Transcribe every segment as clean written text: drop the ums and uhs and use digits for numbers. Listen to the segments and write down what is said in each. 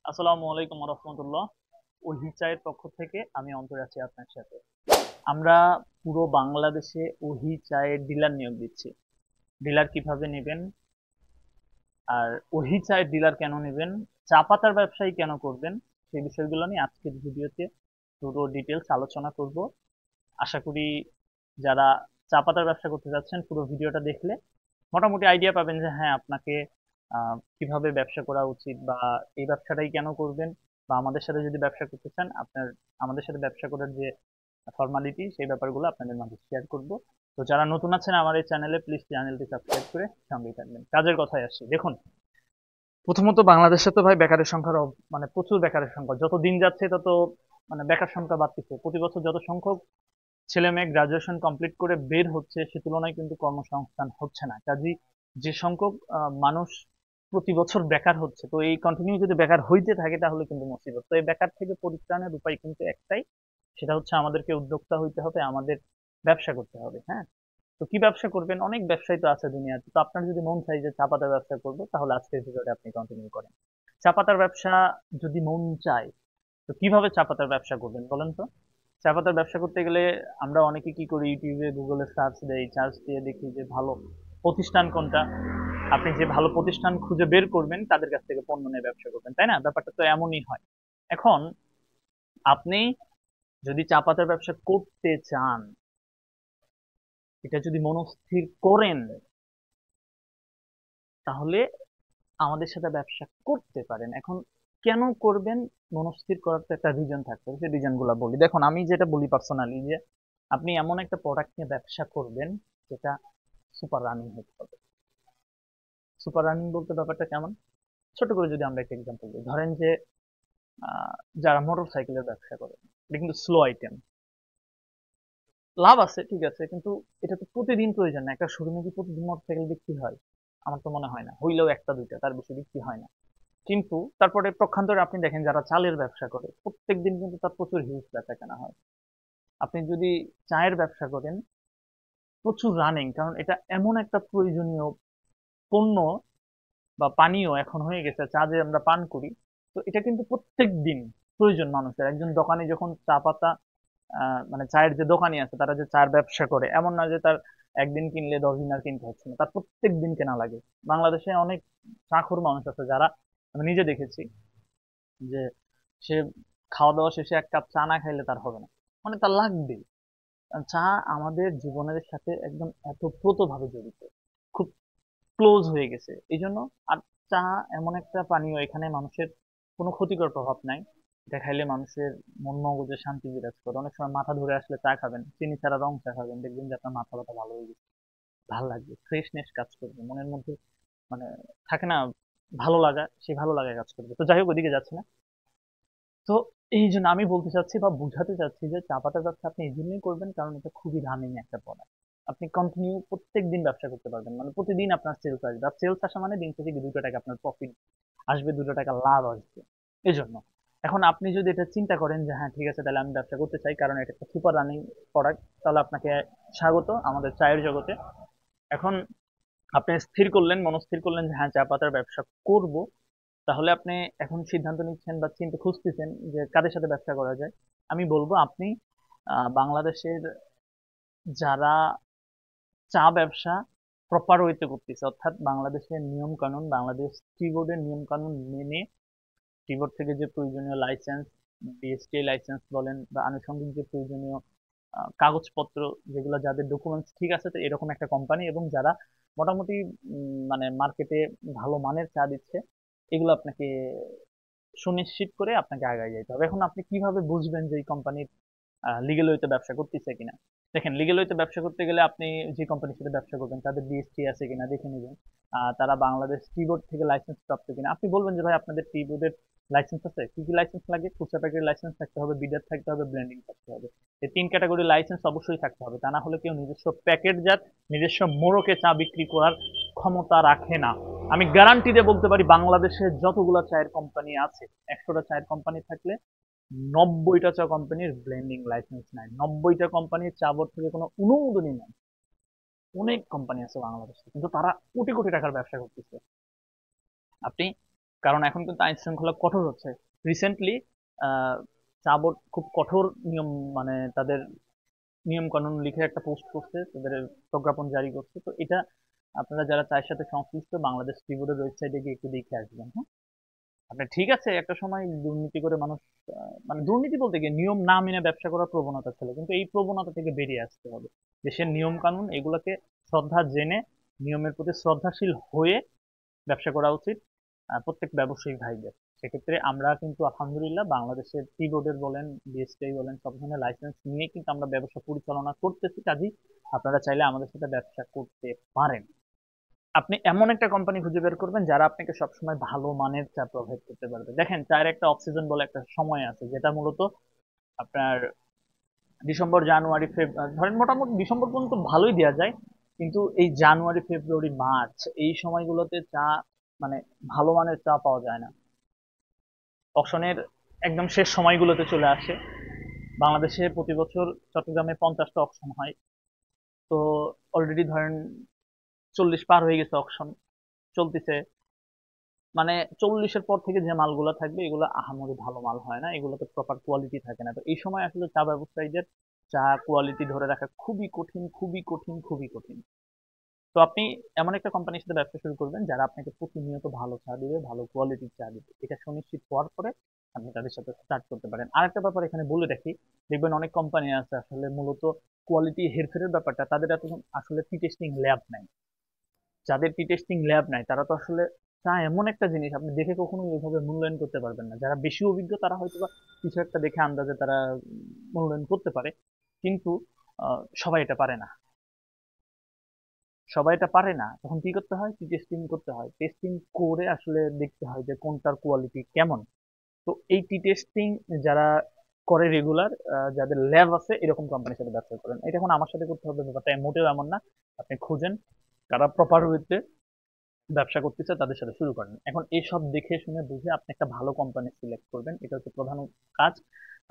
আসসালামু আলাইকুম রহমতুল্লাহ। ওহি চায়ের পক্ষ থেকে আমি অন্তর আছি আপনার সাথে। আমরা পুরো বাংলাদেশে ওহি চায়ের ডিলার নিয়োগ দিচ্ছি। ডিলার কিভাবে নেবেন, আর ওহি চায়ের ডিলার কেন নেবেন, চা পাতার ব্যবসায়ী কেন করবেন, সেই বিষয়গুলো নিয়ে আজকের ভিডিওতে পুরো ডিটেলস আলোচনা করব। আশা করি যারা চা পাতার ব্যবসা করতে যাচ্ছেন পুরো ভিডিওটা দেখলে মোটামুটি আইডিয়া পাবেন যে হ্যাঁ আপনাকে কিভাবে ব্যবসা করা উচিত, বা এই ব্যবসাটাই কেন করবেন, বা আমাদের সাথে যদি ব্যবসা করতে চান আপনার আমাদের সাথে ব্যবসা করার যে ফর্মালিটি সেই ব্যাপারগুলো আপনাদের মাঝে শেয়ার করব। তো যারা নতুন আছেন আমার এই চ্যানেলে, প্লিজ চ্যানেলটি সাবস্ক্রাইব করে সঙ্গেই থাকবেন। কাজের কথায় আসি, দেখুন, প্রথমত বাংলাদেশে তো ভাই বেকারের সংখ্যা মানে প্রচুর বেকারের সংখ্যা, যত দিন যাচ্ছে তত মানে বেকার সংখ্যা বাড়তেছে। প্রতি বছর যত সংখ্যক ছেলে মেয়ে গ্রাজুয়েশন কমপ্লিট করে বের হচ্ছে সে তুলনায় কিন্তু কর্মসংস্থান হচ্ছে না। কাজেই যে সংখ্যক মানুষ প্রতি বছর বেকার হচ্ছে, তো এই কন্টিনিউ যদি বেকার হইতে থাকে তাহলে কিন্তু মুসিবত। তো এই বেকার থেকে পরিত্রাণের উপায় কিন্তু একটাই, সেটা হচ্ছে আমাদেরকে উদ্যোক্তা হইতে হবে, আমাদের ব্যবসা করতে হবে। হ্যাঁ, তো কি ব্যবসা করবেন, অনেক ব্যবসায়ী তো আছে দুনিয়াতে। তো আপনার যদি মন চাই যে চা পাতার ব্যবসা করবো, তাহলে আজকের ভিডিওটা আপনি কন্টিনিউ করেন। চা পাতার ব্যবসা যদি মন চায়, তো কিভাবে চা পাতার ব্যবসা করবেন বলেন তো? চা পাতার ব্যবসা করতে গেলে আমরা অনেকে কি করি, ইউটিউবে গুগলে সার্চ দেই, সার্চ দিয়ে দেখি যে ভালো প্রতিষ্ঠান কোনটা। আপনি যে ভালো প্রতিষ্ঠান খুঁজে বের করবেন তাদের কাছ থেকে পণ্য নিয়ে ব্যবসা করবেন, তাই না? ব্যাপারটা তো এমনই হয়। এখন আপনি যদি চা পাতার ব্যবসা করতে চান, এটা যদি মনস্থির করেন, তাহলে আমাদের সাথে ব্যবসা করতে পারেন। এখন কেন করবেন, মনস্থির করার তো একটা রিজন থাকতে হবে। সেই রিজন গুলা বলি। দেখুন, আমি যেটা বলি পার্সোনালি, যে আপনি এমন একটা প্রোডাক্ট নিয়ে ব্যবসা করবেন যেটা সুপার রানিং হতে হবে। সুপার রানিং বলতে ব্যাপারটা কেমন, ছোট করে যদি আমরা একটা এক্সাম্পল দিই, ধরেন যে আহ, যারা মোটর সাইকেলের ব্যবসা করে, এটা কিন্তু স্লো আইটেম, লাভ আছে ঠিক আছে, কিন্তু এটা তো প্রতিদিন প্রয়োজন না। একটা শোরুমে কি প্রতিদিন মোটর সাইকেল বিক্রি হয়? আমার তো মনে হয় না, হইলেও একটা দুইটা, তার বেশি বিক্রি হয় না। কিন্তু তারপরে পক্ষান্তরে আপনি দেখেন যারা চালের ব্যবসা করে, প্রত্যেকদিন কিন্তু তার প্রচুর হিউজ বেচা কেনা হয়। আপনি যদি চায়ের ব্যবসা করেন, প্রচুর রানিং, কারণ এটা এমন একটা প্রয়োজনীয় পণ্য বা পানীয় এখন হয়ে গেছে, চা যে আমরা পান করি। তো এটা কিন্তু প্রত্যেক দিন প্রয়োজন মানুষের। একজন দোকানে যখন চা পাতা মানে চায়ের যে দোকানি আছে, তারা যে চায়ের ব্যবসা করে, এমন না যে তার একদিন কিনলে 10 দিন আর কিনতে হচ্ছে না, তার প্রত্যেক দিন কেনা লাগে। বাংলাদেশে অনেক চাখুর মানুষ আছে যারা আমি নিজে দেখেছি যে সে খাওয়া দাওয়া শেষে এক কাপ চা না খাইলে তার হবে না, মানে তার লাগবেই। কারণ চা আমাদের জীবনের সাথে একদম এতপ্রোতভাবে জড়িত, খুব ক্লোজ হয়ে গেছে এই জন্য। আর চা এমন একটা পানীয়, এখানে মানুষের কোনো ক্ষতিকর প্রভাব নাই। এটা খাইলে মানুষের মন মগজে শান্তি বিরাজ করে। অনেক সময় মাথা ধরে আসলে চা খাবেন, চিনি ছাড়া রং চা খাবেন, দেখবেন যে আপনার মাথা ব্যথা ভালো হয়ে গেছে, ভালো লাগবে, ফ্রেশনেস কাজ করবে মনের মধ্যে, মানে থাকে না ভালো লাগা, সেই ভালো লাগা কাজ করবে। তো যাই হোক, ওদিকে যাচ্ছে না। তো এই জন্য আমি বলতে চাচ্ছি বা বুঝাতে চাচ্ছি যে চা পাতার ব্যবসা আপনি এই জন্যই করবেন কারণ এটা খুবই রানিং একটা প্রোডাক্ট। আপনি কন্টিনিউ প্রত্যেক দিন ব্যবসা করতে পারবেন, মানে প্রতিদিন আপনার সেলস আসবে। আর সেলস আসা মানে দিন থেকে 2 টাকা আপনার প্রফিট আসবে, 2 টাকা লাভ আসবে। এই জন্য এখন আপনি যদি এটা চিন্তা করেন যে হ্যাঁ ঠিক আছে, তাহলে আমি ব্যবসা করতে চাই কারণ এটা একটা সুপার রানিং প্রোডাক্ট, তাহলে আপনাকে স্বাগত আমাদের চায়ের জগতে। এখন আপনি স্থির করলেন, মনস্থির করলেন যে হ্যাঁ চা পাতার ব্যবসা করব, তাহলে আপনি এখন সিদ্ধান্ত নিচ্ছেন বা চিন্তা খুঁজতেছেন যে কাদের সাথে ব্যবসা করা যায়। আমি বলবো আপনি বাংলাদেশের যারা চা ব্যবসা প্রপার ওয়েতে করতেছে, অর্থাৎ বাংলাদেশের নিয়ম কানুন, বাংলাদেশ টি বোর্ডের নিয়ম কানুন মেনে, টি বোর্ড থেকে যে প্রয়োজনীয় লাইসেন্স, বিএসটি লাইসেন্স বলেন বা আনুষঙ্গিক যে প্রয়োজনীয় কাগজপত্র, যেগুলো যাদের ডকুমেন্টস ঠিক আছে, তো এরকম একটা কোম্পানি, এবং যারা মোটামুটি মানে মার্কেটে ভালো মানের চা দিচ্ছে, এগুলো আপনাকে সুনিশ্চিত করে আপনাকে আগায় যেতে হবে। এখন আপনি কিভাবে বুঝবেন যে এই কোম্পানির লিগেল ওয়েতে ব্যবসা করতেছে কিনা? দেখেন, লিগেল ওয়েতে ব্যবসা করতে গেলে আপনি যে কোম্পানির সাথে ব্যবসা করবেন তাদের বিএসটি আছে কিনা দেখে নেবেন। তারা বাংলাদেশ টি বোর্ড থেকে লাইসেন্স প্রাপ্ত কিনা। আপনি বলবেন যে ভাই আপনাদের টি বোর্ডের লাইসেন্স আছে, কি কি লাইসেন্স লাগে? খুচরা প্যাকেটের লাইসেন্স থাকতে হবে, বিডার থাকতে হবে, ব্লেন্ডিং থাকতে হবে। এই 3 ক্যাটাগরি লাইসেন্স অবশ্যই থাকতে হবে, তা না হলে কেউ নিজস্ব প্যাকেটজাত, নিজস্ব মোড়কে চা বিক্রি করার ক্ষমতা রাখে না। আমি গ্যারান্টি দিয়ে বলতে পারি বাংলাদেশে যতগুলো চায়ের কোম্পানি আছে, 100টা চায়ের কোম্পানি থাকলে 90টা চা কোম্পানির ব্লেন্ডিং লাইসেন্স নাই, 90টা কোম্পানির চা বোর্ড থেকে কোনো অনুমোদনই নাই। অনেক কোম্পানি আছে বাংলাদেশে, কিন্তু তারা কোটি কোটি টাকার ব্যবসা করতেছে। আপনি কারণ এখন কিন্তু আইন শৃঙ্খলা কঠোর হচ্ছে। রিসেন্টলি চা বোর্ড খুব কঠোর নিয়ম, মানে তাদের নিয়ম কানুন লিখে একটা পোস্ট করছে, তাদের প্রজ্ঞাপন জারি করছে। তো এটা আপনারা যারা চায়ের সাথে সংশ্লিষ্ট বাংলাদেশ টি বোর্ডের ওয়েবসাইটে গিয়ে একটু দেখে আসবেন, হ্যাঁ? আপনি ঠিক আছে, একটা সময় দুর্নীতি করে মানুষ মানে দুর্নীতি বলতে গিয়ে নিয়ম না মেনে ব্যবসা করার প্রবণতা ছিল, কিন্তু এই প্রবণতা থেকে বেরিয়ে আসতে হবে। দেশের নিয়ম কানুন এগুলোকে শ্রদ্ধা জেনে, নিয়মের প্রতি শ্রদ্ধাশীল হয়ে ব্যবসা করা উচিত প্রত্যেক ব্যবসায়ী ভাইদের। সেক্ষেত্রে আমরা কিন্তু আলহামদুলিল্লাহ বাংলাদেশের টি বোর্ডের বলেন, বিএসটিআই বলেন, সব ধরনের লাইসেন্স নিয়ে কিন্তু আমরা ব্যবসা পরিচালনা করতেছি। কাজেই আপনারা চাইলে আমাদের সাথে ব্যবসা করতে পারেন। আপনি এমন একটা কোম্পানি খুঁজে বের করবেন যারা আপনাকে সবসময় ভালো মানের চা প্রোভাইড করতে পারবে। দেখেন, চায়ের একটা অফ সিজন বলে একটা সময় আছে, যেটা মূলত আপনার ডিসেম্বর, জানুয়ারি, ফেব্রুয়ারি, ধরেন মোটামুটি ডিসেম্বর পর্যন্ত ভালোই দেওয়া যায়। কিন্তু এই জানুয়ারি, ফেব্রুয়ারি, মার্চ এই সময়গুলোতে চা মানে ভালো মানের চা পাওয়া যায় না। অকশনের একদম শেষ সময়গুলোতে চলে আসে। বাংলাদেশে প্রতি বছর চট্টগ্রামে 50টা অকশন হয়। তো অলরেডি ধরেন 40 পার হয়ে গেছে অকশন, চলতেছে। মানে 40-এর পর থেকে যে মালগুলো থাকবে এগুলো আহামরি ভালো মাল হয় না, এগুলোতে প্রপার কোয়ালিটি থাকে না। তো এই সময় আসলে চা ব্যবসায়ীদের চা কোয়ালিটি ধরে রাখা খুবই কঠিন, খুবই কঠিন, খুবই কঠিন। তো আপনি এমন একটা কোম্পানির সাথে ব্যবসা শুরু করবেন যারা আপনাকে প্রতিনিয়ত ভালো চা দিবে, ভালো কোয়ালিটির চা দিবে। এটা সুনিশ্চিত হওয়ার পরে আপনি তাদের সাথে স্টার্ট করতে পারেন। আরেকটা ব্যাপার এখানে বলে রাখি, দেখবেন অনেক কোম্পানি আছে আসলে মূলত কোয়ালিটি হেরফেরের ব্যাপারটা, তাদের এত আসলে টি টেস্টিং ল্যাব নাই। যাদের টি টেস্টিং ল্যাব নাই তারা তো আসলে চা এমন একটা জিনিস আপনি দেখে কখনো ওইভাবে মূল্যায়ন করতে পারবেন না। যারা বেশি অভিজ্ঞ তারা হয়তো বা কিছু একটা দেখে আন্দাজে তারা মূল্যায়ন করতে পারে, কিন্তু সবাই এটা পারে না। সবাই এটা পারে না, তখন কি করতে হয়? টেস্টিং করতে হয়, টেস্টিং করে আসলে দেখতে হয় যে কোনটার কোয়ালিটি কেমন। তো এই টি টেস্টিং যারা করে রেগুলার, যাদের ল্যাব আছে, এরকম কোম্পানির সাথে ব্যবসা করেন। এটা এখন আমার সাথে করতে হবে ব্যাপারটা মোটেও এমন না। আপনি খুঁজেন কারা প্রপার ওয়েতে ব্যবসা করতেছে, তাদের সাথে শুরু করেন। এখন এইসব দেখে শুনে বুঝে আপনি একটা ভালো কোম্পানি সিলেক্ট করবেন, এটা হচ্ছে প্রধান কাজ।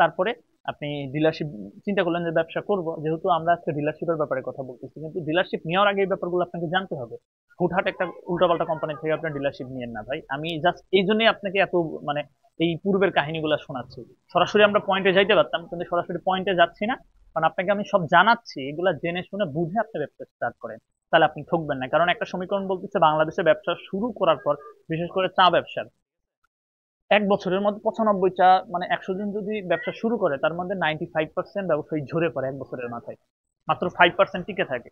তারপরে আপনি ডিলারশিপ চিন্তা করলেন যে ব্যবসা করব, যেহেতু আমরা আজকে ডিলারশিপের ব্যাপারে কথা বলতেছি, কিন্তু ডিলারশিপ নেওয়ার আগে এই ব্যাপারগুলো আপনাকে জানতে হবে। হুটহাট একটা উল্টাপাল্টা কোম্পানি থেকে আপনার ডিলারশিপ নিয়েন না ভাই। আমি জাস্ট এই জন্যই আপনাকে এত মানে এই পূর্বের কাহিনীগুলো শোনাচ্ছি। সরাসরি আমরা পয়েন্টে যাইতে পারতাম, কিন্তু সরাসরি পয়েন্টে যাচ্ছি না, কারণ আপনাকে আমি সব জানাচ্ছি। এগুলা জেনে শুনে বুঝে আপনি ব্যবসা স্টার্ট করেন, তাহলে আপনি ঠকবেন না। কারণ একটা সমীকরণ বলতেছে বাংলাদেশে ব্যবসা শুরু করার পর, বিশেষ করে চা ব্যবসার, 1 বছরের মধ্যে 95 চা মানে 100 জন যদি ব্যবসা শুরু করে তার মধ্যে 95% ব্যবসায়ী ঝরে পড়ে 1 বছরের মাথায়। মাত্র 5% টিকে থাকে।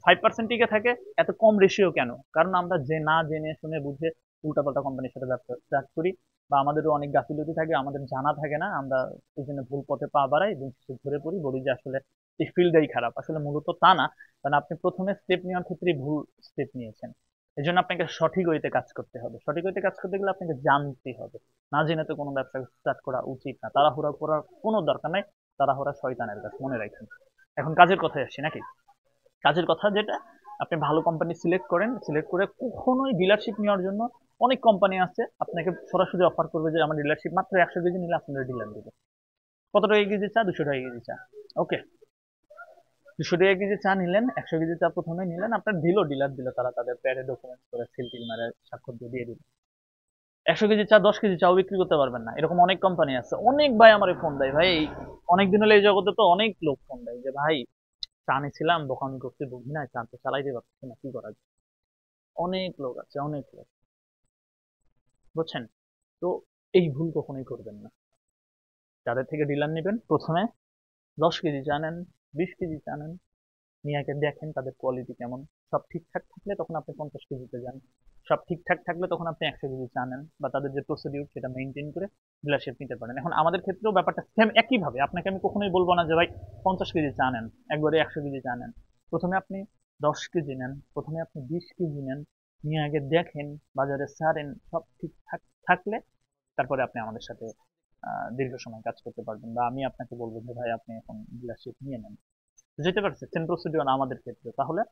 5% টিকে থাকে, এত কম রেশিও কেন? কারণ আমরা যে না জেনে শুনে বুঝে উল্টাপাল্টা কোম্পানির সাথে ব্যবসা স্টার্ট করি, বা আমাদেরও অনেক গাফিলতি থাকে, আমাদের জানা থাকে না, আমরা এই জন্য ভুল পথে পা বাড়াই, দিন শেষে ঝরে পড়ি, বলি যে আসলে এই ফিল্ডটাই খারাপ। আসলে মূলত তা না, কারণ আপনি প্রথমে স্টেপ নেওয়ার ক্ষেত্রে ভুল স্টেপ নিয়েছেন। এই জন্য আপনাকে সঠিক ওয়েতে কাজ করতে হবে। সঠিক ওয়েতে কাজ করতে গেলে আপনাকে জানতে হবে। না জেনে তো কোনো ব্যবসা স্টার্ট করা উচিত না। তাড়াহুড়া করার কোনো দরকার নাই। তাড়াহুড়া শয়তানের কাজ, মনে রাখেন। এখন কাজের কথায় আসছি নাকি? কাজের কথা যেটা, আপনি ভালো কোম্পানি সিলেক্ট করেন, সিলেক্ট করে কখনোই ডিলারশিপ নেওয়ার জন্য, অনেক কোম্পানি আছে আপনাকে সরাসরি অফার করবে যে আমার ডিলারশিপ মাত্র 100 কেজি নিলে আপনাদের ডিলার দেবে। কত টাকা কেজি চা? 200 টাকা কেজি চা। ওকে, 200 টাকা কেজি চা নিলেন, 100 কেজি চা প্রথমে নিলেন, আপনার দিল, ডিলার দিল, তারা তাদের প্যাডে ডকুমেন্টস করে সিল টিল মারে স্বাক্ষর দিয়ে দিল। 100 কেজি চা 10 কেজি চাও বিক্রি করতে পারবেন না, এরকম অনেক কোম্পানি আছে। অনেক ভাই আমার ফোন দেয়, ভাই অনেকদিন হলে এই জগতে তো অনেক লোক ফোন দেয় যে ভাই চা নিছিলাম, দোকান করতে বুঝি না, চা তো চালাইতে পারছি না, কি করা যায়। অনেক লোক আছে, অনেক লোক, বুঝছেন? তো এই ভুল কখনোই করবেন না। যাদের থেকে ডিলার নেবেন, প্রথমে 10 কেজি চা নেন, 20 কেজি চা নেন, নিয়ে আগে দেখেন তাদের কোয়ালিটি কেমন। সব ঠিকঠাক থাকলে তখন আপনি 50 কেজিতে যান। সব ঠিকঠাক থাকলে তখন আপনি 100 কেজি চা নেন, বা তাদের যে প্রসিডিউর সেটা মেনটেন করে ডিলারশিপ নিতে পারেন। এখন আমাদের ক্ষেত্রেও ব্যাপারটা সেম একইভাবে। আপনাকে আমি কখনোই বলবো না যে ভাই 50 কেজি চা নেন, একবারে 100 কেজি চা নেন। প্রথমে আপনি 10 কেজি নেন, প্রথমে আপনি 20 কেজি নেন, নিয়ে আগে দেখেন, বাজারে ছাড়েন, সব ঠিকঠাক থাকলে তারপরে আপনি আমাদের সাথে দীর্ঘ সময় কাজ করতে পারবেন, বা আমি আপনাকে বলবো যে ভাই আপনি এখন ডিলারশিপ নিয়ে নেন। যেতে পারছে সেম প্রসিডিওর আমাদের ক্ষেত্রে। তাহলে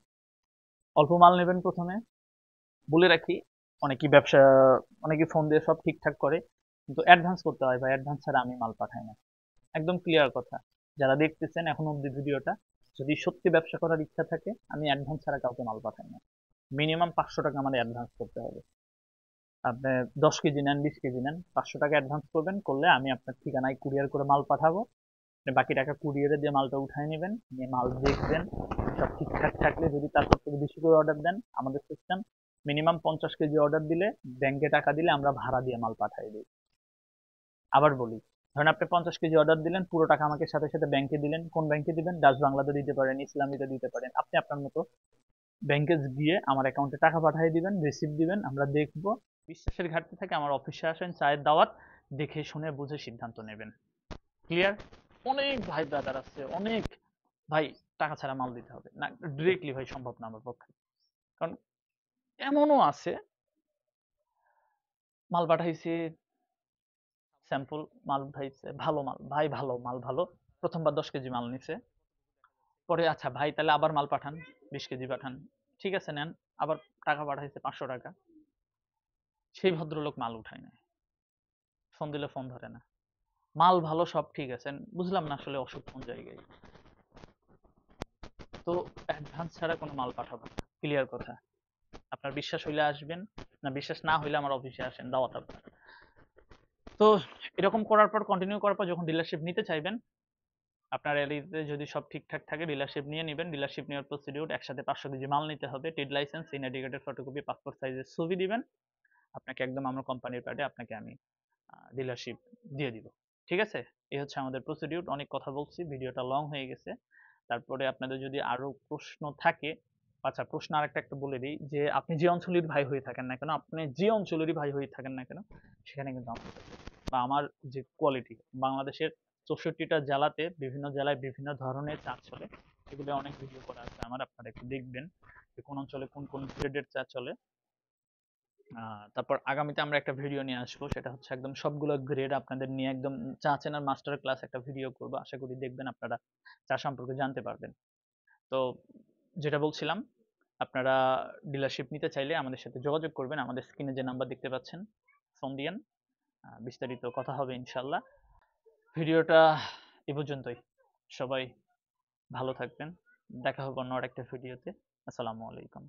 অল্প মাল নেবেন প্রথমে। বলে রাখি, অনেকেই ব্যবসা, অনেকে ফোন দিয়ে সব ঠিকঠাক করে, কিন্তু অ্যাডভান্স করতে হয় ভাই। অ্যাডভান্স ছাড়া আমি মাল পাঠাই না। একদম ক্লিয়ার কথা। যারা দেখতেছেন এখন অব্দি ভিডিওটা, যদি সত্যি ব্যবসা করার ইচ্ছা থাকে, আমি অ্যাডভান্স ছাড়া কাউকে মাল পাঠাই না। মিনিমাম 500 টাকা আমার অ্যাডভান্স করতে হবে। আপনি 10 কেজি নেন, 20 কেজি নেন, 500 টাকা অ্যাডভান্স করবেন, করলে আমি আপনার ঠিকানায় কুরিয়ার করে মাল পাঠাবো। আপনি বাকি টাকা কুরিয়ারে দিয়ে মালটা উঠায় নেবেন, নিয়ে মাল দেখবেন, সব ঠিকঠাক থাকলে যদি তারপর থেকে বেশি করে অর্ডার দেন, আমাদের সিস্টেম মিনিমাম 50 কেজি অর্ডার দিলে ব্যাংকে টাকা দিলে আমরা ভাড়া দিয়ে মাল পাঠাই দিই। আবার বলি, ধরেন আপনি 50 কেজি অর্ডার দিলেন, পুরো টাকা আমাকে সাথে সাথে ব্যাংকে দিলেন। কোন ব্যাংকে দিবেন? ডাচ বাংলাতে দিতে পারেন, ইসলামীতে দিতে পারেন, আপনি আপনার মতো ব্যাংকে গিয়ে আমার অ্যাকাউন্টে টাকা পাঠিয়ে দিবেন, রিসিপ্ট দিবেন, আমরা দেখব। বিশ্বাসের ঘাটতি থাকে আমার অফিসে আসেন, চায়ের দাওয়াত, দেখে শুনে বুঝে সিদ্ধান্ত নেবেন। ক্লিয়ার? অনেক ভাই ব্রাদার আছে, অনেক ভাই টাকা ছাড়া মাল দিতে হবে না, ডিরেক্টলি ভাই সম্ভব না আমার পক্ষে। কারণ এমনও আছে মাল পাঠাইছে, স্যাম্পল মাল উঠাইছে, ভালো মাল ভাই, ভালো মাল ভালো, প্রথমবার 10 কেজি মাল নিছে, পরে আচ্ছা ভাই তাহলে আবার মাল পাঠান, 20 কেজি পাঠান, ঠিক আছে নেন, আবার টাকা পাঠাইছে 500 টাকা, সেই ভদ্রলোক মাল উঠায় না, ফোন দিলে ফোন ধরে না, মাল ভালো সব ঠিক আছে, বুঝলাম না আসলে অসুখ কোন জায়গায়। তো অ্যাডভান্স ছাড়া কোনো মাল পাঠাবো না, ক্লিয়ার কথা। আপনার বিশ্বাস হইলে আসবেন, না বিশ্বাস না হইলে আমার অফিসে আসেন, দাওয়াত আপনার। তো এরকম করার পর, কন্টিনিউ করার পর যখন ডিলারশিপ নিতে চাইবেন, আপনার এলিতে যদি সব ঠিকঠাক থাকে ডিলারশিপ নিয়ে নেবেন। ডিলারশিপ নেওয়ার প্রসিডিউর, একসাথে 500 কেজি মাল নিতে হবে, ট্রেড লাইসেন্স, ইনএডিকেটেড ফটোকপি, পাসপোর্ট সাইজের ছবি দিবেন, আপনাকে একদম আমার কোম্পানির কার্ডে আপনাকে আমি ডিলারশিপ দিয়ে দিব। ঠিক আছে? এই হচ্ছে আমাদের প্রসিডিউর। অনেক কথা বলছি, ভিডিওটা লং হয়ে গেছে। তারপরে আপনাদের যদি আরো প্রশ্ন থাকে, আচ্ছা প্রশ্ন আরেকটা একটা বলে দিই, যে আপনি যে অঞ্চলের ভাই হয়ে থাকেন না কেন, আপনি যে অঞ্চলেরই ভাই হয়ে থাকেন না কেন, সেখানে কিন্তু আমার সাথে বা আমার যে কোয়ালিটি, বাংলাদেশের 64টা জেলাতে বিভিন্ন জেলায় বিভিন্ন ধরনের চা চলে, এগুলো অনেক ভিডিও করা আছে আমার, আপনারা একটু দেখবেন যে কোন অঞ্চলে কোন কোন গ্রেডের চা চলে। তারপর আগামীতে আমরা একটা ভিডিও নিয়ে আসবো, সেটা হচ্ছে একদম সবগুলো গ্রেড আপনাদের নিয়ে একদম চা চেনার মাস্টার ক্লাস একটা ভিডিও করবো, আশা করি দেখবেন, আপনারা চা সম্পর্কে জানতে পারবেন। তো যেটা বলছিলাম, আপনারা ডিলারশিপ নিতে চাইলে আমাদের সাথে যোগাযোগ করবেন, আমাদের স্ক্রিনে যে নাম্বার দেখতে পাচ্ছেন, ফোন দিয়েন, বিস্তারিত কথা হবে ইনশাল্লাহ। ভিডিওটা এ পর্যন্তই। সবাই ভালো থাকবেন, দেখা হবে অন্য আরেকটা ভিডিওতে। আসসালামু আলাইকুম।